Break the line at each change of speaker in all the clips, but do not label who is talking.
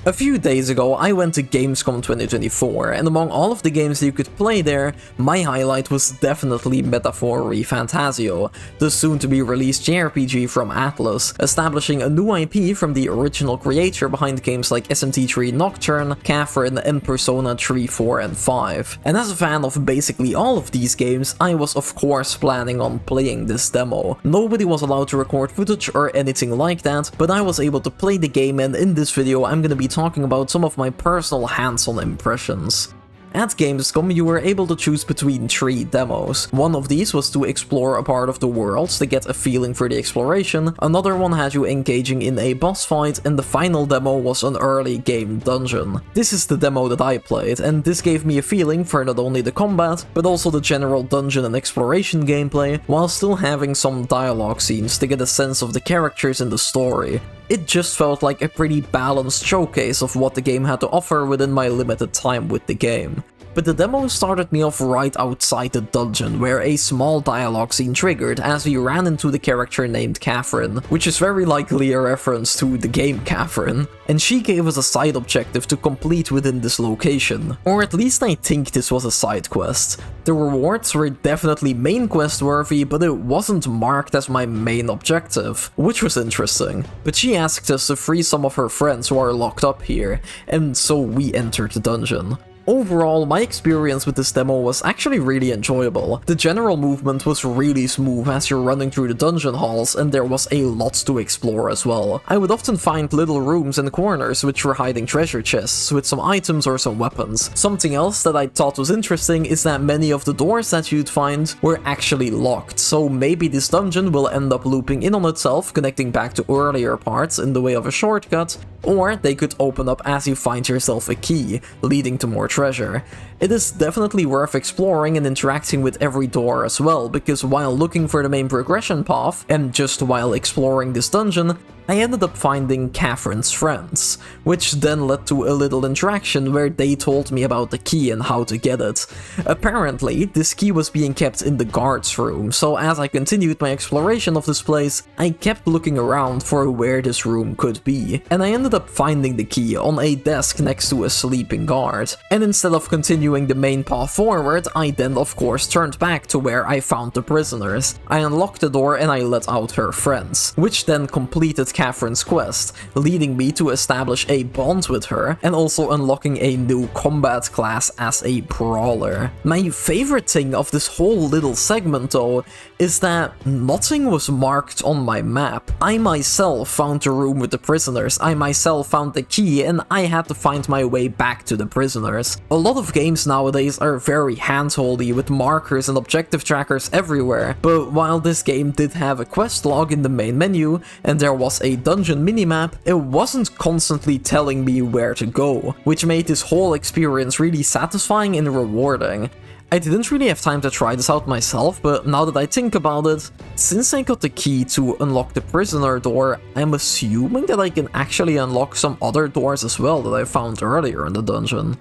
A few days ago, I went to Gamescom 2024, and among all of the games that you could play there, my highlight was definitely Metaphor ReFantazio, the soon-to-be-released JRPG from Atlus, establishing a new IP from the original creator behind games like SMT3 Nocturne, Catherine, and Persona 3, 4, and 5. And as a fan of basically all of these games, I was of course planning on playing this demo. Nobody was allowed to record footage or anything like that, but I was able to play the game, and in this video I'm gonna be talking about some of my personal hands-on impressions. At Gamescom, you were able to choose between 3 demos. One of these was to explore a part of the world to get a feeling for the exploration, another one had you engaging in a boss fight, and the final demo was an early game dungeon. This is the demo that I played, and this gave me a feeling for not only the combat, but also the general dungeon and exploration gameplay, while still having some dialogue scenes to get a sense of the characters in the story. It just felt like a pretty balanced showcase of what the game had to offer within my limited time with the game. But the demo started me off right outside the dungeon, where a small dialogue scene triggered as we ran into the character named Catherine, which is very likely a reference to the game Catherine, and she gave us a side objective to complete within this location. Or at least I think this was a side quest. The rewards were definitely main quest worthy, but it wasn't marked as my main objective, which was interesting. But she asked us to free some of her friends who are locked up here, and so we entered the dungeon. Overall, my experience with this demo was actually really enjoyable. The general movement was really smooth as you're running through the dungeon halls, and there was a lot to explore as well. I would often find little rooms and corners which were hiding treasure chests with some items or some weapons. Something else that I thought was interesting is that many of the doors that you'd find were actually locked, so maybe this dungeon will end up looping in on itself, connecting back to earlier parts in the way of a shortcut, or they could open up as you find yourself a key, leading to more treasure. It is definitely worth exploring and interacting with every door as well, because while looking for the main progression path, and just while exploring this dungeon, I ended up finding Catherine's friends, which then led to a little interaction where they told me about the key and how to get it. Apparently, this key was being kept in the guard's room, so as I continued my exploration of this place, I kept looking around for where this room could be, and I ended up finding the key on a desk next to a sleeping guard. And instead of continuing the main path forward, I then of course turned back to where I found the prisoners. I unlocked the door and I let out her friends, which then completed Catherine's quest, leading me to establish a bond with her and also unlocking a new combat class as a brawler. My favorite thing of this whole little segment though is that nothing was marked on my map. I myself found the room with the prisoners, I myself found the key, and I had to find my way back to the prisoners. A lot of games nowadays are very hand-holdy with markers and objective trackers everywhere, but while this game did have a quest log in the main menu and there was a dungeon minimap, it wasn't constantly telling me where to go, which made this whole experience really satisfying and rewarding. I didn't really have time to try this out myself, but now that I think about it, since I got the key to unlock the prisoner door, I'm assuming that I can actually unlock some other doors as well that I found earlier in the dungeon.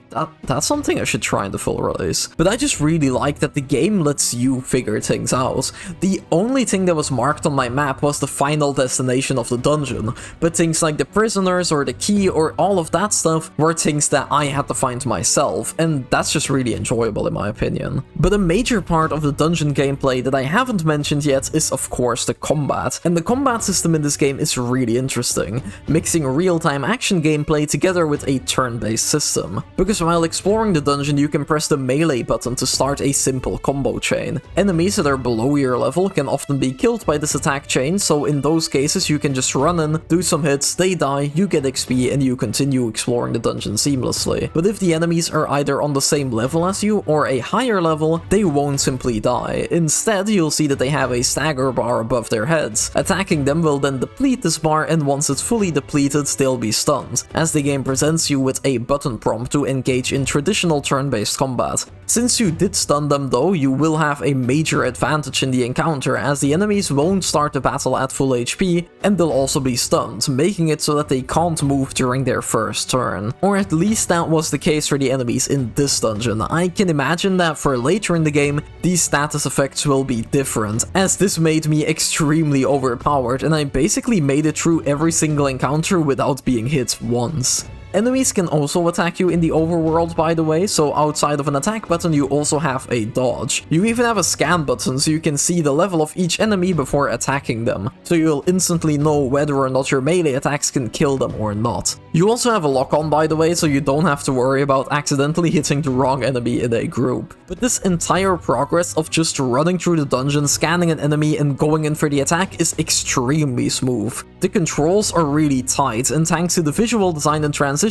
That's something I should try in the full release. But I just really like that the game lets you figure things out. The only thing that was marked on my map was the final destination of the dungeon, but things like the prisoners or the key or all of that stuff were things that I had to find myself, and that's just really enjoyable in my opinion. But a major part of the dungeon gameplay that I haven't mentioned yet is of course the combat, and the combat system in this game is really interesting, mixing real-time action gameplay together with a turn-based system. Because while exploring the dungeon you can press the melee button to start a simple combo chain. Enemies that are below your level can often be killed by this attack chain, so in those cases you can just run in, do some hits, they die, you get XP, and you continue exploring the dungeon seamlessly. But if the enemies are either on the same level as you or a higher level, they won't simply die. Instead, you'll see that they have a stagger bar above their heads. Attacking them will then deplete this bar, and once it's fully depleted, they'll be stunned, as the game presents you with a button prompt to engage in traditional turn-based combat. Since you did stun them though, you will have a major advantage in the encounter, as the enemies won't start the battle at full HP, and they'll also be stunned, making it so that they can't move during their first turn. Or at least that was the case for the enemies in this dungeon. I can imagine that for later in the game, these status effects will be different, as this made me extremely overpowered and I basically made it through every single encounter without being hit once. Enemies can also attack you in the overworld, by the way, so outside of an attack button you also have a dodge. You even have a scan button so you can see the level of each enemy before attacking them, so you'll instantly know whether or not your melee attacks can kill them or not. You also have a lock-on, by the way, so you don't have to worry about accidentally hitting the wrong enemy in a group. But this entire progress of just running through the dungeon, scanning an enemy and going in for the attack is extremely smooth. The controls are really tight, and thanks to the visual design and transitions,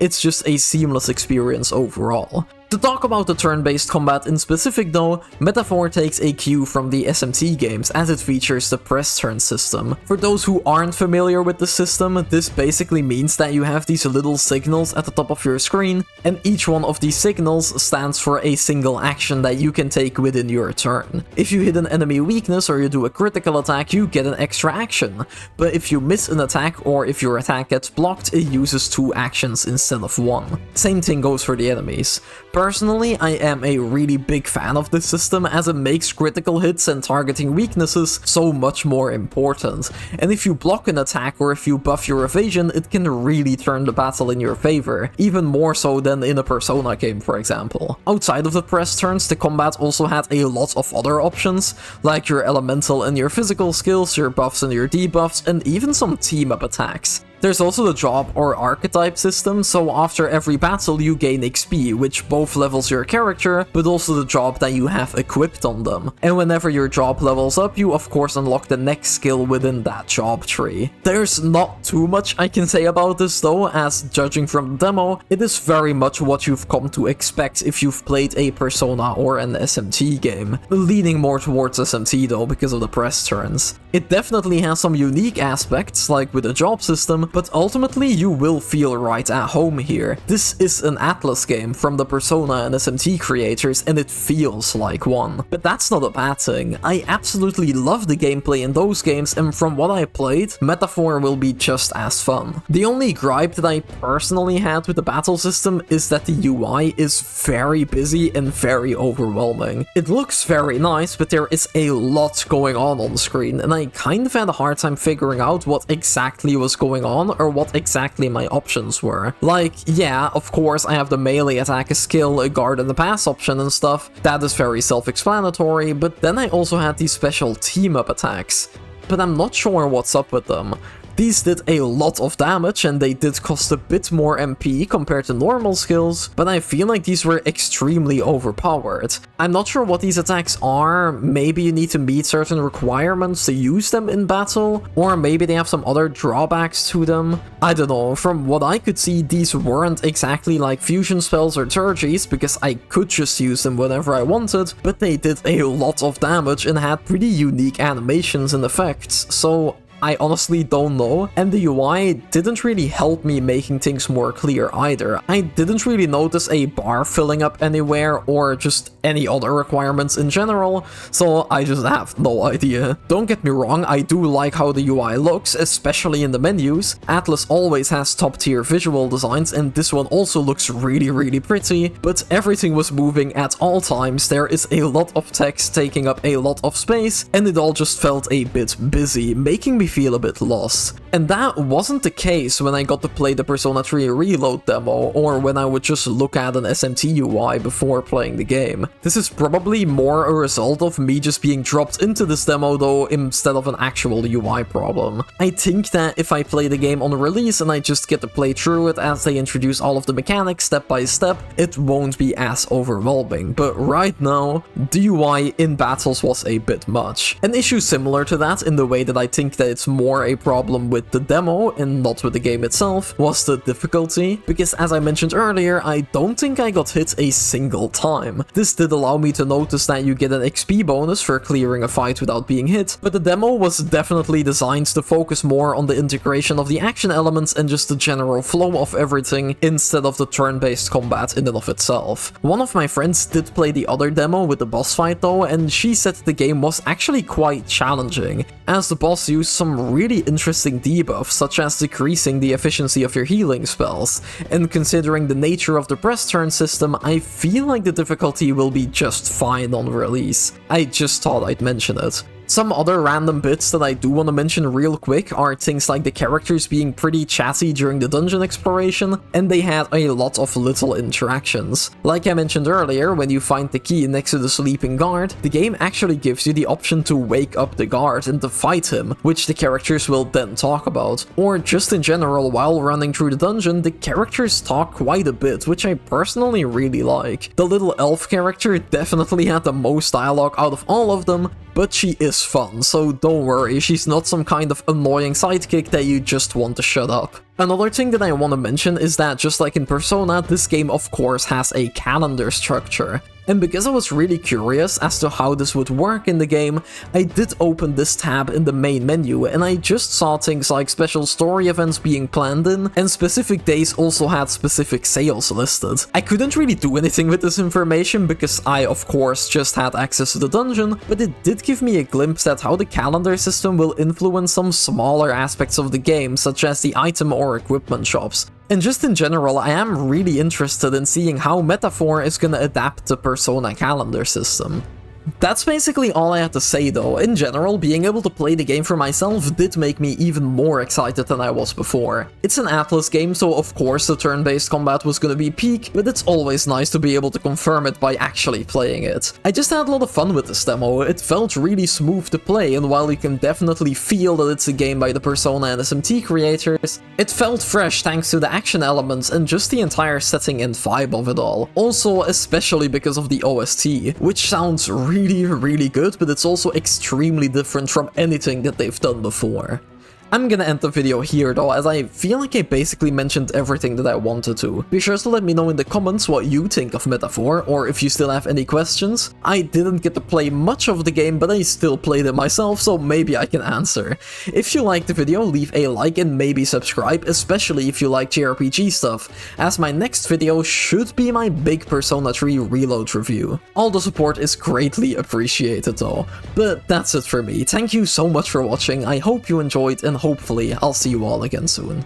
it's just a seamless experience overall. To talk about the turn-based combat in specific though, Metaphor takes a cue from the SMT games as it features the press turn system. For those who aren't familiar with the system, this basically means that you have these little signals at the top of your screen, and each one of these signals stands for a single action that you can take within your turn. If you hit an enemy weakness or you do a critical attack, you get an extra action, but if you miss an attack or if your attack gets blocked, it uses 2 actions instead of 1. Same thing goes for the enemies. Personally, I am a really big fan of this system as it makes critical hits and targeting weaknesses so much more important. And if you block an attack or if you buff your evasion, it can really turn the battle in your favor, even more so than in a Persona game, for example. Outside of the press turns, the combat also had a lot of other options, like your elemental and your physical skills, your buffs and your debuffs, and even some team-up attacks. There's also the job or archetype system, so after every battle you gain XP, which both levels your character, but also the job that you have equipped on them. And whenever your job levels up, you of course unlock the next skill within that job tree. There's not too much I can say about this though, as judging from the demo, it is very much what you've come to expect if you've played a Persona or an SMT game. Leaning more towards SMT though because of the press turns. It definitely has some unique aspects, like with the job system, but ultimately you will feel right at home here. This is an Atlus game from the Persona and SMT creators, and it feels like one. But that's not a bad thing. I absolutely love the gameplay in those games, and from what I played, Metaphor will be just as fun. The only gripe that I personally had with the battle system is that the UI is very busy and very overwhelming. It looks very nice, but there is a lot going on screen, and I kind of had a hard time figuring out what exactly was going on or what exactly my options were. Like, yeah, of course I have the melee attack, a skill, a guard and a pass option and stuff. That is very self-explanatory, but then I also had these special team-up attacks. But I'm not sure what's up with them. These did a lot of damage and they did cost a bit more MP compared to normal skills, but I feel like these were extremely overpowered. I'm not sure what these attacks are, maybe you need to meet certain requirements to use them in battle, or maybe they have some other drawbacks to them. I don't know, from what I could see these weren't exactly like fusion spells or turgies, because I could just use them whenever I wanted, but they did a lot of damage and had pretty unique animations and effects, so I honestly don't know, and the UI didn't really help me making things more clear either. I didn't really notice a bar filling up anywhere or just any other requirements in general, so I just have no idea. Don't get me wrong, I do like how the UI looks, especially in the menus. Atlus always has top tier visual designs and this one also looks really pretty, but everything was moving at all times, there is a lot of text taking up a lot of space, and it all just felt a bit busy, making me feel a bit lost. And that wasn't the case when I got to play the Persona 3 Reload demo, or when I would just look at an SMT UI before playing the game. This is probably more a result of me just being dropped into this demo though, instead of an actual UI problem. I think that if I play the game on release and I just get to play through it as they introduce all of the mechanics step by step, it won't be as overwhelming, but right now, the UI in battles was a bit much. An issue similar to that, in the way that I think that it's more a problem with the demo and not with the game itself, was the difficulty, because as I mentioned earlier, I don't think I got hit a single time. This did allow me to notice that you get an XP bonus for clearing a fight without being hit, but the demo was definitely designed to focus more on the integration of the action elements and just the general flow of everything, instead of the turn-based combat in and of itself. One of my friends did play the other demo with the boss fight though, and she said the game was actually quite challenging, as the boss used some really interesting debuffs, such as decreasing the efficiency of your healing spells, and considering the nature of the press turn system, I feel like the difficulty will be just fine on release. I just thought I'd mention it. Some other random bits that I do want to mention real quick are things like the characters being pretty chatty during the dungeon exploration, and they had a lot of little interactions. Like I mentioned earlier, when you find the key next to the sleeping guard, the game actually gives you the option to wake up the guard and to fight him, which the characters will then talk about. Or just in general, while running through the dungeon, the characters talk quite a bit, which I personally really like. The little elf character definitely had the most dialogue out of all of them, but she is fun, so don't worry, she's not some kind of annoying sidekick that you just want to shut up. Another thing that I want to mention is that just like in Persona, this game of course has a calendar structure. And because I was really curious as to how this would work in the game, I did open this tab in the main menu, and I just saw things like special story events being planned in, and specific days also had specific sales listed. I couldn't really do anything with this information because I of course just had access to the dungeon, but it did give me a glimpse at how the calendar system will influence some smaller aspects of the game, such as the item or equipment shops. And just in general, I am really interested in seeing how Metaphor is gonna adapt the Persona calendar system. That's basically all I had to say though. In general, being able to play the game for myself did make me even more excited than I was before. It's an Atlus game, so of course the turn-based combat was gonna be peak, but it's always nice to be able to confirm it by actually playing it. I just had a lot of fun with this demo, it felt really smooth to play, and while you can definitely feel that it's a game by the Persona and SMT creators, it felt fresh thanks to the action elements and just the entire setting and vibe of it all. Also, especially because of the OST, which sounds really good, but it's also extremely different from anything that they've done before. I'm gonna end the video here though, as I feel like I basically mentioned everything that I wanted to. Be sure to let me know in the comments what you think of Metaphor, or if you still have any questions. I didn't get to play much of the game, but I still played it myself, so maybe I can answer. If you liked the video, leave a like and maybe subscribe, especially if you like JRPG stuff, as my next video should be my big Persona 3 Reload review. All the support is greatly appreciated though. But that's it for me, thank you so much for watching, I hope you enjoyed, and hopefully I'll see you all again soon.